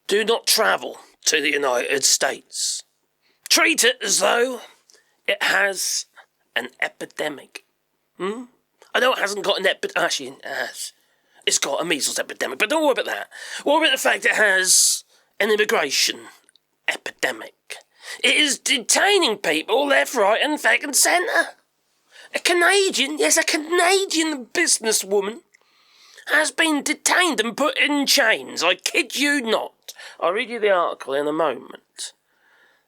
do not travel to the United States. Treat it as though it has an epidemic. I know it hasn't got an epidemic. Actually, it has. It's got a measles epidemic, but don't worry about that. Worry about the fact it has an immigration epidemic. It is detaining people left, right and fucking centre. A Canadian businesswoman has been detained and put in chains. I kid you not. I'll read you the article in a moment.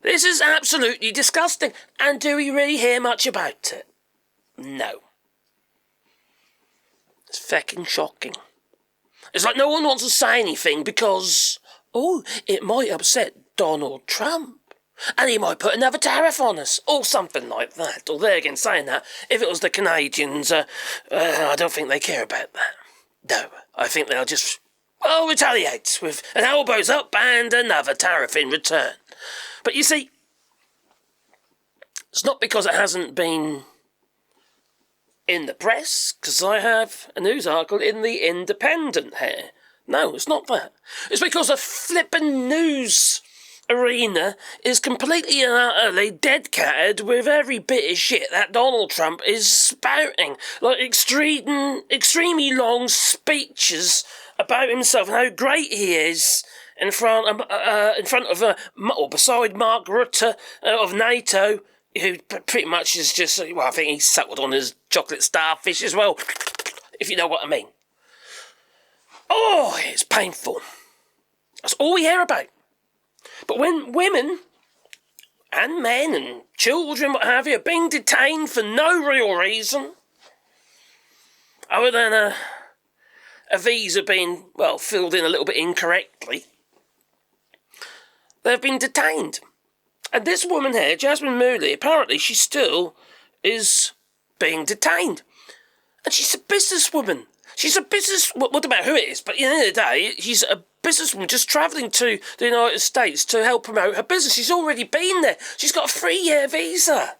This is absolutely disgusting. And do we really hear much about it? No. It's fucking shocking. It's like no one wants to say anything because, it might upset Donald Trump. And he might put another tariff on us, or something like that. Or there again, saying that, if it was the Canadians, I don't think they care about that. No, I think they'll just, retaliate with an elbows up and another tariff in return. But you see, it's not because it hasn't been in the press, because I have a news article in the Independent here. No, it's not that. It's because the flippin' news arena is completely and utterly dead-catted with every bit of shit that Donald Trump is spouting. Like extremely long speeches about himself and how great he is in front of or beside Mark Rutte of NATO, who pretty much is just, I think he's suckled on his chocolate starfish as well, if you know what I mean. Oh, it's painful. That's all we hear about. But when women and men and children, what have you, are being detained for no real reason, other than a visa being, filled in a little bit incorrectly, they've been detained. And this woman here, Jasmine Mooney, apparently she still is being detained. And she's a businesswoman. What about who it is? But at the end of the day, she's a businesswoman just travelling to the United States to help promote her business. She's already been there. She's got a 3-year visa.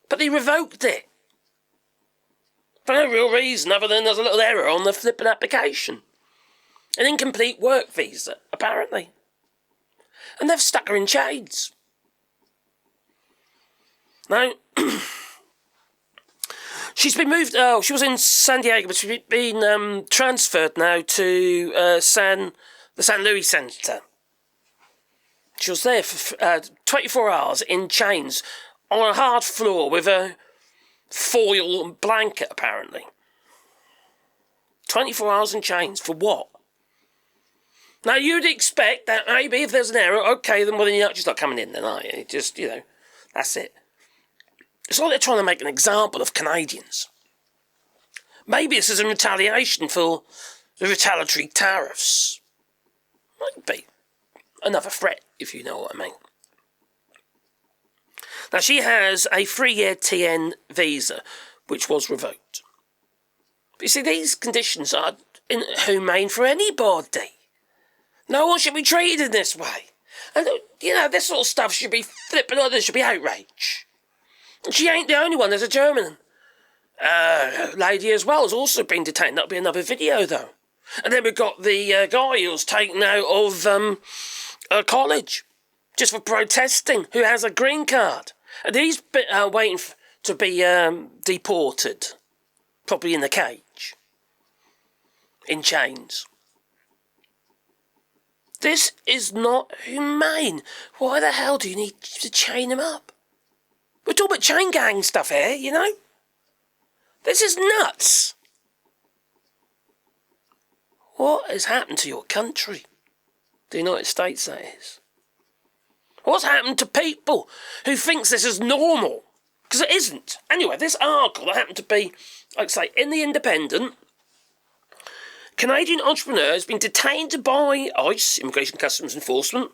But they revoked it. For no real reason other than there's a little error on the flipping application. An incomplete work visa, apparently. And they've stuck her in chains. Now, she's been moved. She was in San Diego, but she's been transferred now to the San Luis Center. She was there for 24 hours in chains on a hard floor with a foil blanket, apparently. 24 hours in chains for what? Now, you'd expect that maybe if there's an error, okay, then you're not just not coming in then, are you? Just, that's it. It's like they're trying to make an example of Canadians. Maybe this is in retaliation for the retaliatory tariffs. Might be another threat, if you know what I mean. Now, she has a 3-year TN visa, which was revoked. But you see, these conditions are inhumane for anybody. No one should be treated in this way. And, this sort of stuff should be flipping on, there should be outrage. And she ain't the only one. There's a German lady as well who's also been detained. That'll be another video, though. And then we've got the guy who was taken out of college just for protesting, who has a green card. And he's waiting to be deported, probably in the cage, in chains. This is not humane. Why the hell do you need to chain him up? We're talking about chain gang stuff here, This is nuts. What has happened to your country? The United States, that is. What's happened to people who thinks this is normal? Because it isn't. Anyway, this article that happened to be, like I say, in the Independent, Canadian entrepreneur has been detained by ICE, Immigration Customs Enforcement,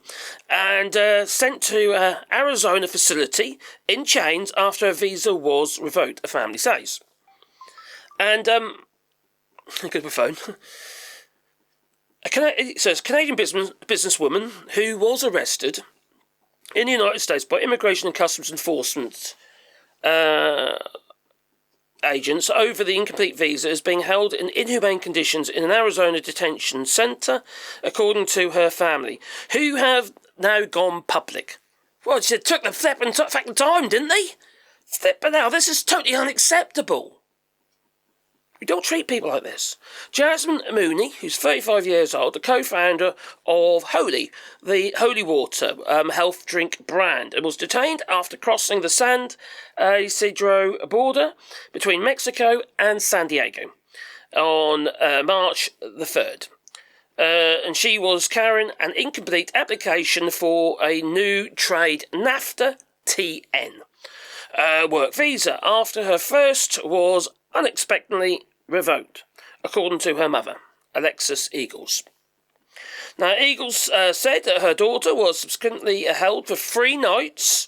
and sent to Arizona facility in chains after a visa was revoked, a family says. And, look at my phone. It says, Canadian businesswoman who was arrested in the United States by Immigration and Customs Enforcement agents over the incomplete visa is being held in inhumane conditions in an Arizona detention centre, according to her family, who have now gone public. Well, she took the flipping time, didn't they? Flipping out, this is totally unacceptable. We don't treat people like this. Jasmine Mooney, who's 35 years old, the co-founder of Holy, the holy water health drink brand, and was detained after crossing the San Ysidro border between Mexico and San Diego on March the 3rd. And she was carrying an incomplete application for a new Trade NAFTA TN work visa after her first was unexpectedly revoked, according to her mother, Alexis Eagles. Now, Eagles said that her daughter was subsequently held for 3 nights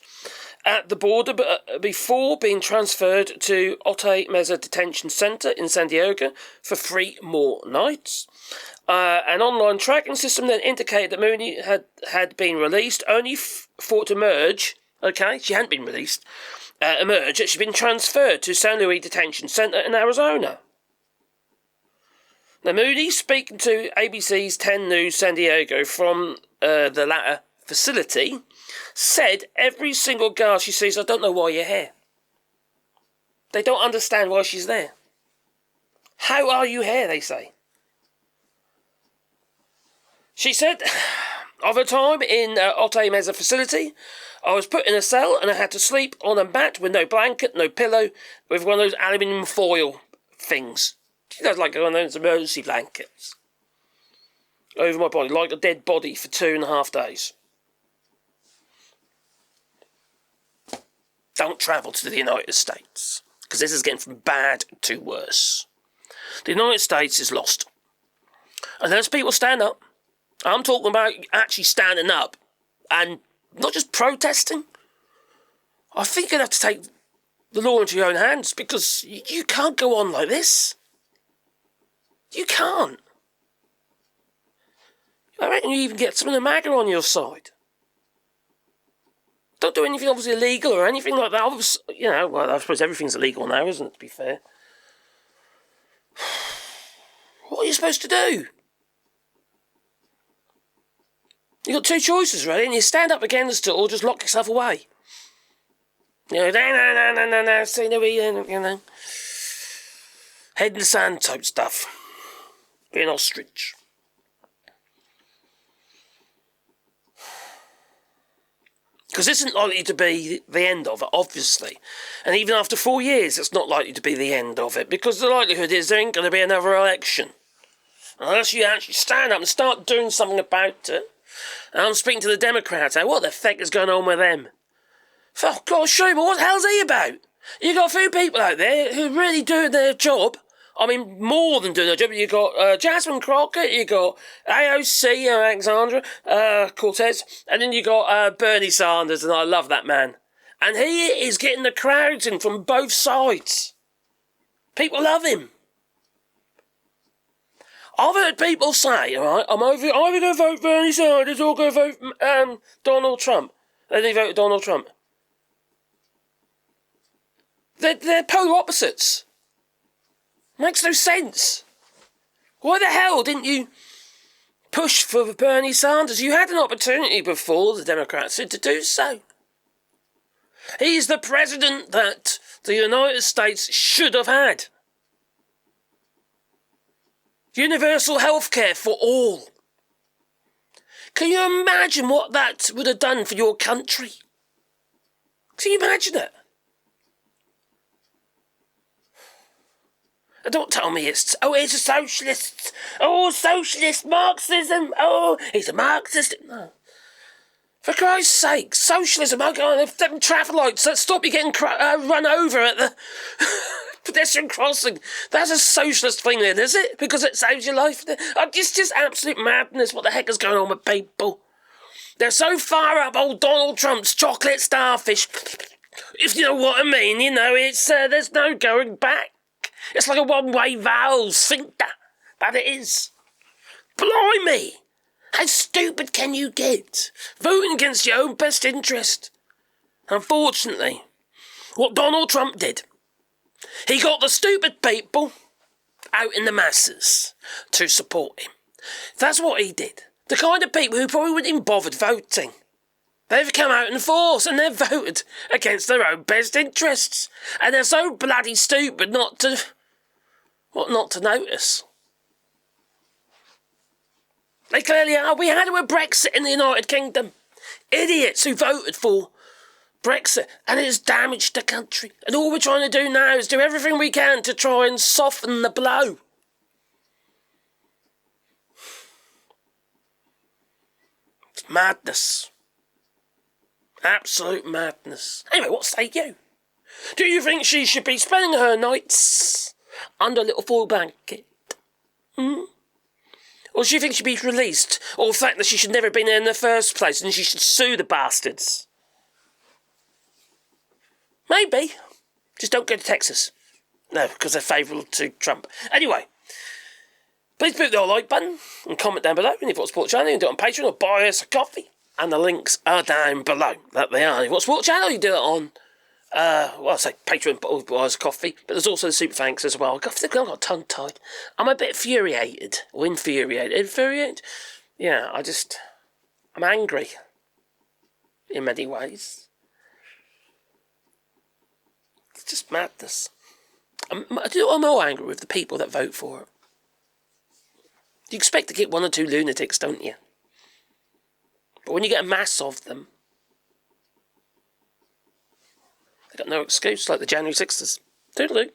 at the border before being transferred to Otay Mesa Detention Center in San Diego for 3 more nights. An online tracking system then indicated that Mooney had been released only for it to emerge. Okay, she hadn't been released. Emerge that she'd been transferred to San Luis Detention Center in Arizona. Now, Mooney, speaking to ABC's 10 News San Diego from the latter facility, said every single girl she sees, I don't know why you're here. They don't understand why she's there. How are you here, they say. She said, of her time in Otay Mesa facility, I was put in a cell and I had to sleep on a mat with no blanket, no pillow, with one of those aluminium foil things. She does like one of those emergency blankets over my body, like a dead body for 2.5 days. Don't travel to the United States, because this is getting from bad to worse. The United States is lost. Unless people stand up, I'm talking about actually standing up and not just protesting. I think you'd have to take the law into your own hands, because you can't go on like this. You can't. I reckon you even get some of the MAGA on your side. Don't do anything obviously illegal or anything like that. Obviously, well, I suppose everything's illegal now, isn't it, to be fair? What are you supposed to do? You've got 2 choices, really, and you stand up against it or just lock yourself away. No, say no, head in the sand type stuff. Be an ostrich. Because this isn't likely to be the end of it, obviously. And even after 4 years, it's not likely to be the end of it, because the likelihood is there ain't going to be another election. Unless you actually stand up and start doing something about it. And I'm speaking to the Democrats. What the heck is going on with them? Oh, God, Schumer, what the hell's he about? You got a few people out there who really do their job. I mean, more than doing their job. You got Jasmine Crockett, you got AOC, Alexandra Cortez, and then you got Bernie Sanders, and I love that man. And he is getting the crowds in from both sides. People love him. I've heard people say, all right, I'm either going to vote Bernie Sanders or going to vote Donald Trump. And they voted Donald Trump. They're polar opposites. Makes no sense. Why the hell didn't you push for Bernie Sanders? You had an opportunity before, the Democrats did, to do so. He's the president that the United States should have had. Universal health care for all. Can you imagine what that would have done for your country? Can you imagine it? Don't tell me it's a socialist. Oh, socialist Marxism. Oh, he's a Marxist. No. For Christ's sake, socialism. Oh, God, them traffic lights that stop you getting run over at the pedestrian crossing. That's a socialist thing then, is it? Because it saves your life. It's just absolute madness. What the heck is going on with people? They're so far up old Donald Trump's chocolate starfish. If you know what I mean, it's there's no going back. It's like a one-way valve sphincter. That it is. Blimey! How stupid can you get? Voting against your own best interest. Unfortunately, what Donald Trump did He got the stupid people out in the masses to support him. That's what he did. The kind of people who probably wouldn't even bothered voting. They've come out in force and they've voted against their own best interests. And they're so bloody stupid not to notice. They clearly are. We had a Brexit in the United Kingdom. Idiots who voted for Brexit, and it's damaged the country. And all we're trying to do now is do everything we can to try and soften the blow. It's madness. Absolute madness. Anyway, what say you? Do you think she should be spending her nights under a little foil blanket? Or do you think she'd be released? Or the fact that she should never have been there in the first place and she should sue the bastards? Maybe. Just don't go to Texas. No, because they're favourable to Trump. Anyway, please put the like button and comment down below. And if you want to support the channel, you can do it on Patreon or buy us a coffee. And the links are down below. That they are. If you want to support the channel, you do it on Patreon or buy us a coffee. But there's also the super thanks as well. I got tongue-tied. I'm a bit infuriated. Or infuriated. Infuriated? Yeah, I'm angry. In many ways. It's just madness. I'm more angry with the people that vote for it. You expect to get one or two lunatics, don't you? But when you get a mass of them, they got no excuse, like the January 6ers. Toodaloo.